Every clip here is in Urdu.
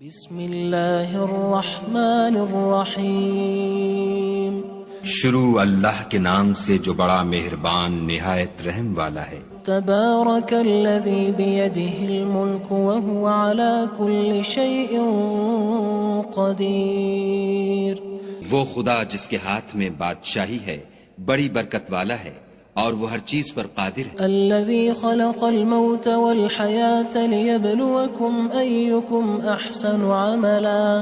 بسم اللہ الرحمن الرحیم شروع اللہ کے نام سے جو بڑا مہربان نہایت رحم والا ہے۔ تبارک الذی بیدہ الملک وہو علی کل شیء قدیر۔ وہ خدا جس کے ہاتھ میں بادشاہی ہے بڑی برکت والا ہے اور وہ ہر چیز پر قادر ہے۔ الذی خلق الموت والحیاة لیبلوکم ایکم احسن عملا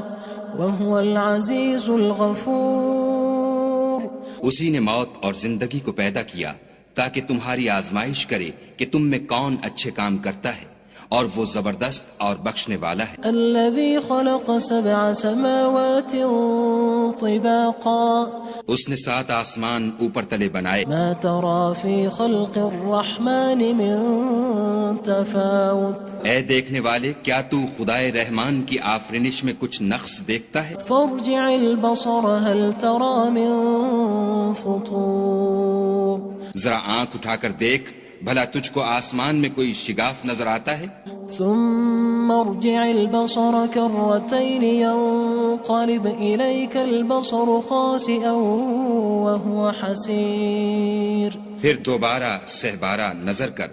وہو العزیز الغفور۔ اسی نے موت اور زندگی کو پیدا کیا تاکہ تمہاری آزمائش کرے کہ تم میں کون اچھے کام کرتا ہے، اور وہ زبردست اور بخشنے والا ہے۔ الذی خلق سبع سماوات طباقا، اس نے 7 آسمان اوپر تلے بنائے، ما ترى في خلق الرحمن من تفاوت، اے دیکھنے والے کیا تو خدائے رحمان کی آفرینش میں کچھ نقص دیکھتا ہے؟ فارجع البصر هل ترى من فطور، ذرا آنکھ اٹھا کر دیکھ بھلا تجھ کو آسمان میں کوئی شگاف نظر آتا ہے؟ ثم ارجع البصر كرتين ينقلب إليك البصر خاسئا وهو حسير۔ پھر دوبارہ سہبارہ نظر کر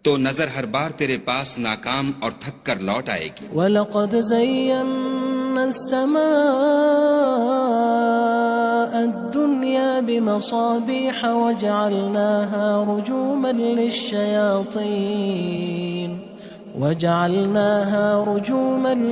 تو نظر ہر بار تیرے پاس ناکام اور تھک کر لوٹ آئے گی۔ وَلَقَدْ زَيَّنَّا السَّمَاءَ الدُّنْيَا بِمَصَابِيحَ وَجَعَلْنَاهَا رُجُومًا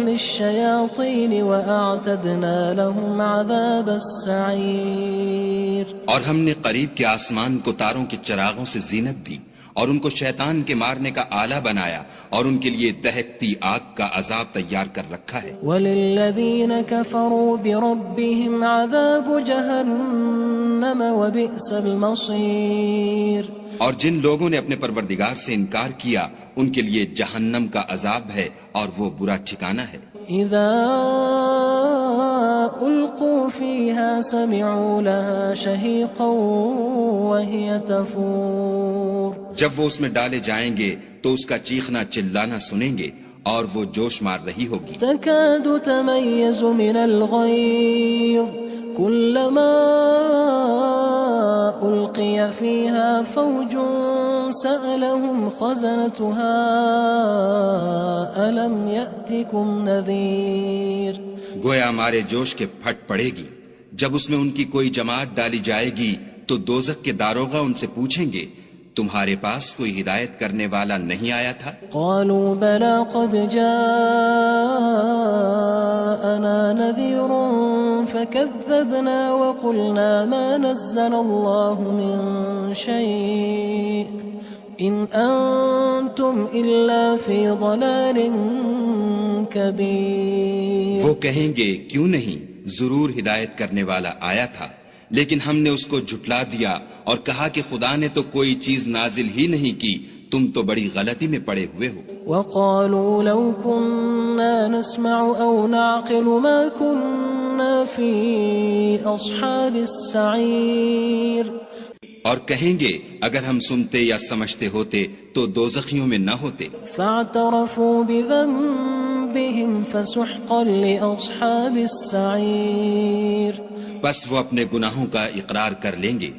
لِلشَّيَاطِينِ وَأَعْتَدْنَا لَهُمْ عَذَابَ السَّعِيرِ۔ اور ہم نے قریب کے آسمان کو تاروں کے چراغوں سے زینت دی اور ان کو شیطان کے مارنے کا آلہ بنایا اور ان کے لیے دہکتی آگ کا عذاب تیار کر رکھا ہے۔ وَلِلَّذِينَ كَفَرُوا بِرَبِّهِمْ عَذَابُ جَهَنَّمَ وَبِئْسَ الْمَصِيرُ۔ اور جن لوگوں نے اپنے پروردگار سے انکار کیا ان کے لیے جہنم کا عذاب ہے اور وہ برا ٹھکانہ ہے۔ اذا القوا فيها سمعوا لها شهيقا وهي تفور۔ جب وہ اس میں ڈالے جائیں گے تو اس کا چیخنا چلانا سنیں گے اور وہ جوش مار رہی ہوگی۔ تكاد تميز من الغيظ كلما ألقي فيها فوج سألهم خزنتها ألم يأتكم نذير۔ گویا ہمارے جوش کے پھٹ پڑے گی جب اس میں ان کی کوئی جماعت ڈالی جائے گی تو دوزخ کے داروغہ ان سے پوچھیں گے تمہارے پاس کوئی ہدایت کرنے والا نہیں آیا تھا؟ قالوا بلى قد جاءنا نذير فكذبنا وقلنا ما نزل الله من شيء إن أنتم إلا في ضلال كبير۔ وہ کہیں گے کیوں نہیں، ضرور ہدایت کرنے والا آیا تھا، لیکن ہم نے اس کو جھٹلا دیا اور کہا کہ خدا نے تو کوئی چیز نازل ہی نہیں کی، تم تو بڑی غلطی میں پڑے ہوئے ہو۔ وقالوا لو كنا نسمع أو نعقل ما كنا في أصحاب السعير۔ اور کہیں گے اگر ہم سنتے یا سمجھتے ہوتے تو دوزخیوں میں نہ ہوتے۔ فاعترفوا بذنبهم فسحقا لأصحاب السعير۔ بس وہ اپنے گناہوں کا اقرار کر لیں گے،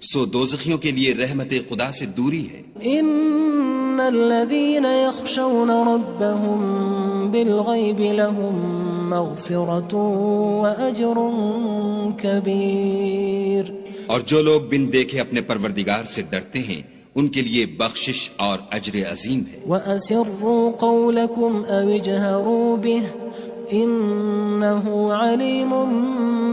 سو دوزخیوں کے لیے رحمت خدا سے دوری ہے۔ ان الذين يخشون ربهم بالغيب لهم مغفرة وأجر كبير۔ اور جو لوگ بن دیکھے اپنے پروردگار سے ڈرتے ہیں ان کے لیے بخشش اور اجر عظیم ہے۔ وَأَسِرُّوا قَوْلَكُمْ أَوِ اجْهَرُوا بِهِ إِنَّهُ عَلِيمٌ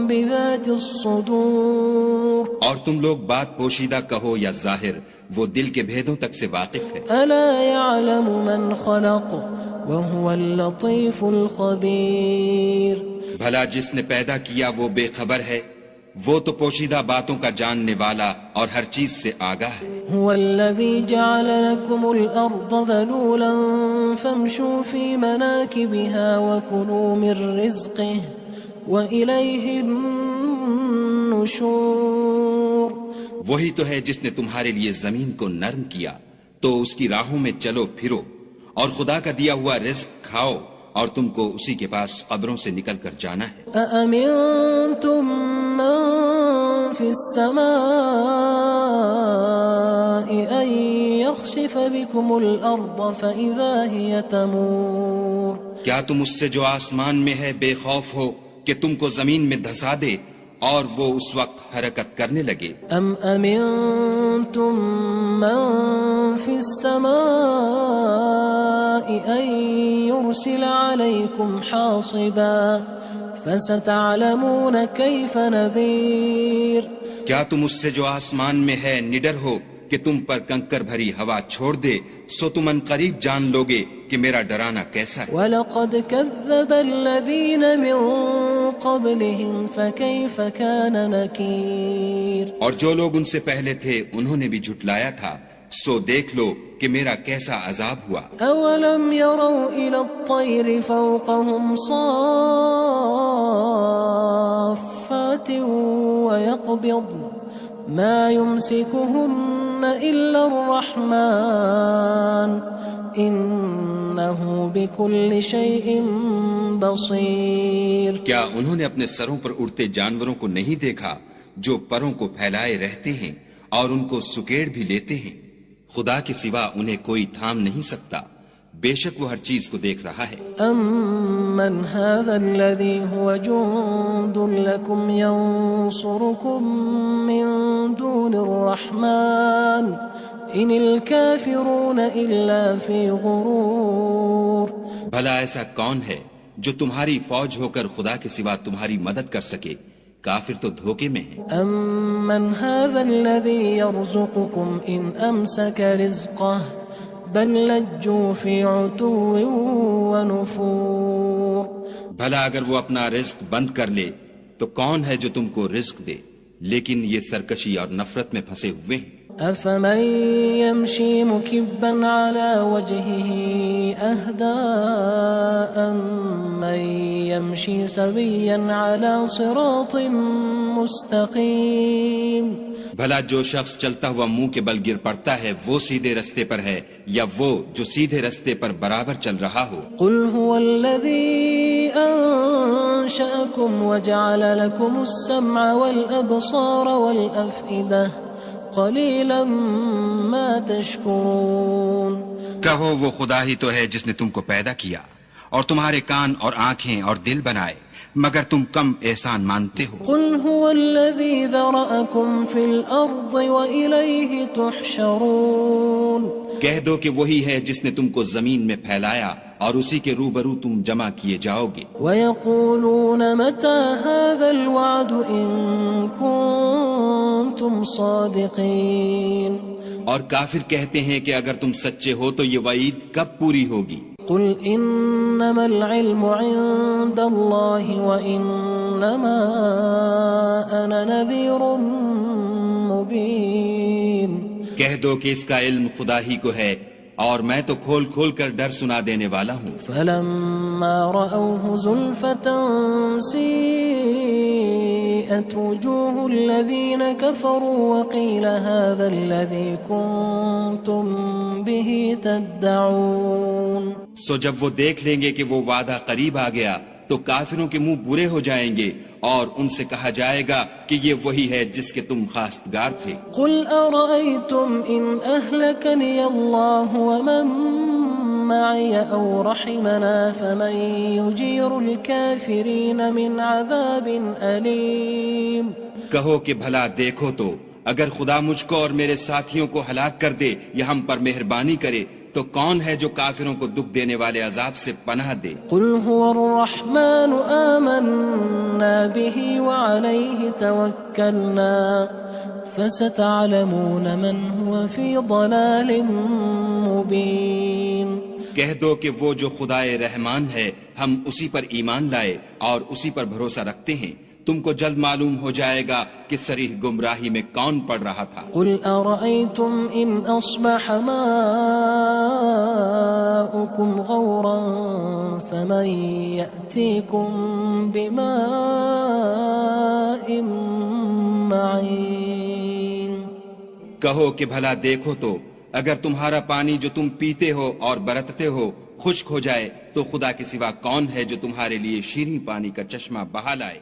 بِذَاتِ الصُّدُورِ۔ اور تم لوگ بات پوشیدہ کہو یا ظاہر، وہ دل کے بھیدوں تک سے واقف ہے۔ أَلَا يَعْلَمُ مَنْ خَلَقَ وَهُوَ اللَّطِيفُ الْخَبِيرُ۔ بھلا جس نے پیدا کیا وہ بے خبر ہے، وہ تو پوشیدہ باتوں کا جاننے والا اور ہر چیز سے آگاہ ہے۔ هو الذي جعل لكم الأرض ذلولا فامشوا في مناكبها وكلوا من رزقه وإليه النشور۔ وہی تو ہے جس نے تمہارے لیے زمین کو نرم کیا تو اس کی راہوں میں چلو پھرو اور خدا کا دیا ہوا رزق کھاؤ اور تم کو اسی کے پاس قبروں سے نکل کر جانا ہے۔ أأمنتم من في السماء أن يخسف بكم الأرض فإذا هي تمور۔ کیا تم اس سے جو آسمان میں ہے بے خوف ہو کہ تم کو زمین میں دھسا دے اور وہ اس وقت حرکت کرنے لگے؟ أم أمنتم من في السماء أن يرسل عليكم حاصبا فستعلمون كيف نذير۔ کیا تم اس سے جو آسمان میں ہے نڈر ہو کہ تم پر کنکر بھری ہوا چھوڑ دے، سو تم ان قریب جان لوگے کہ میرا ڈرانا کیسا ہے۔ وَلَقَدْ كَذَّبَ الَّذِينَ مِن قَبْلِهِمْ فَكَيْفَ كَانَ نَكِيرٌ۔ اور جو لوگ ان سے پہلے تھے انہوں نے بھی جھٹلایا تھا، سو دیکھ لو کہ میرا کیسا عذاب ہوا۔ أَوَلَمْ يَرَوْا إِلَى الطَّيْرِ فَوْقَهُمْ صَافَّاتٍ وَيَقْبِضْنَ مَا يُمْسِكُهُنَّ إِلَّا الرَّحْمَنُ إِنَّهُ بِكُلِّ شَيْءٍ بَصِيرٌ۔ کیا انہوں نے اپنے سروں پر اڑتے جانوروں کو نہیں دیکھا جو پروں کو پھیلائے رہتے ہیں اور ان کو سکیڑ بھی لیتے ہیں؟ خدا کے سوا انہیں کوئی تھام نہیں سکتا، بے شک وہ ہر چیز کو دیکھ رہا ہے۔ أَمَّنْ هَذَا الَّذِي هُوَ جُندٌ لَكُمْ يَنصُرُكُم مِّن دُونِ الرَّحْمَنِ إِنِ الْكَافِرُونَ إِلَّا فِي غُرُورٍ۔ بھلا ایسا کون ہے جو تمہاری فوج ہو کر خدا کے سوا تمہاری مدد کر سکے؟ کافر تو دھوکے میں ہیں۔ أَمَّنْ هَذَا الَّذِي يَرْزُقُكُمْ إِنْ أَمْسَكَ رِزْقَهُ بَلْ لَجُّوا فِي عُتُوٍّ وَنُفُورٍ۔ بھلا اگر وہ اپنا رزق بند کر لے تو کون ہے جو تم کو رزق دے؟ لیکن یہ سرکشی اور نفرت میں پھنسے ہوئے ہیں۔ أَفَمَن يَمْشِي مُكِبًّا عَلَى وَجْهِهِ أَهْدَىٰ أَمَّن يَمْشِي سَوِيًّا عَلَى صِرَاطٍ مُّسْتَقِيمٍ۔ بھلا جو شخص چلتا ہوا منہ کے بل گر پڑتا ہے وہ سیدھے رستے پر ہے یا وہ جو سیدھے رستے پر برابر چل رہا ہو؟ قُلْ هُوَ الَّذِي أَنشَأَكُمْ وَجَعَلَ لَكُمُ السَّمْعَ وَالْأَبْصَارَ وَالْأَفْئِدَةَ قَلِيلًا مَا تَشْكُرُونَ۔ کہو وہ خدا ہی تو ہے جس نے تم کو پیدا کیا اور تمہارے کان اور آنکھیں اور دل بنائے، مگر تم کم احسان مانتے ہو۔ قُلْ هُوَ الَّذِي ذَرَأَكُمْ فِي الْأَرْضِ وَإِلَيْهِ تُحْشَرُونَ۔ کہہ دو کہ وہی ہے جس نے تم کو زمین میں پھیلایا اور اسی کے روبرو تم جمع کیے جاؤ گے۔ وَيَقُولُونَ مَتَى هَذَا الْوَعْدُ إِن كُنتُمْ صَادِقِينَ۔ اور کافر کہتے ہیں کہ اگر تم سچے ہو تو یہ وعید کب پوری ہوگی؟ قُلْ إِنَّمَا الْعِلْمُ عِندَ اللَّهِ وَإِنَّمَا أَنَا نَذِيرٌ مُّبِينٌ۔ کہہ دو کہ اس کا علم خدا ہی کو ہے اور میں تو کھول کھول کر ڈر سنا دینے والا ہوں۔ فَلَمَّا رَأَوْهُ زُلْفَةً سِيئَتْ وُجُوهُ الَّذِينَ كَفَرُوا وَقِيلَ هَذَا الَّذِي كُنتُم بِهِ تَدَّعُونَ۔ سو جب وہ دیکھ لیں گے کہ وہ وعدہ قریب آ گیا تو کافروں کے منہ برے ہو جائیں گے اور ان سے کہا جائے گا کہ یہ وہی ہے جس کے تم خواستگار تھے۔ قُلْ أَرَأَيْتُمْ إِنْ أَهْلَكَنِيَ اللَّهُ وَمَن مَّعِيَ أَوْ رَحِمَنَا فَمَن يُجِيرُ الْكَافِرِينَ مِنْ عَذَابٍ أَلِيمٍ۔ کہو کہ بھلا دیکھو تو اگر خدا مجھ کو اور میرے ساتھیوں کو ہلاک کر دے یا ہم پر مہربانی کرے تو کون ہے جو کافروں کو دکھ دینے والے عذاب سے پناہ دے؟ قُلْ هُوَ الرَّحْمَنُ آمَنَّا بِهِ وَعَلَيْهِ تَوَكَّلْنَا فَسَتَعْلَمُونَ مَنْ هُوَ فِي ضَلَالٍ مُّبِينٍ۔ کہہ دو کہ وہ جو خدائے رحمان ہے ہم اسی پر ایمان لائے اور اسی پر بھروسہ رکھتے ہیں، تم کو جلد معلوم ہو جائے گا کہ صریح گمراہی میں کون پڑ رہا تھا۔ قُلْ أَرَأَيْتُمْ إِنْ أَصْبَحَ مَاؤُكُمْ غَوْرًا فَمَن يَأْتِيكُم بِمَاءٍ مَّعِينٍ۔ کہو کہ بھلا دیکھو تو اگر تمہارا پانی جو تم پیتے ہو اور برتتے ہو خشک ہو جائے تو خدا کے سوا کون ہے جو تمہارے لیے شیریں پانی کا چشمہ بہا لائے؟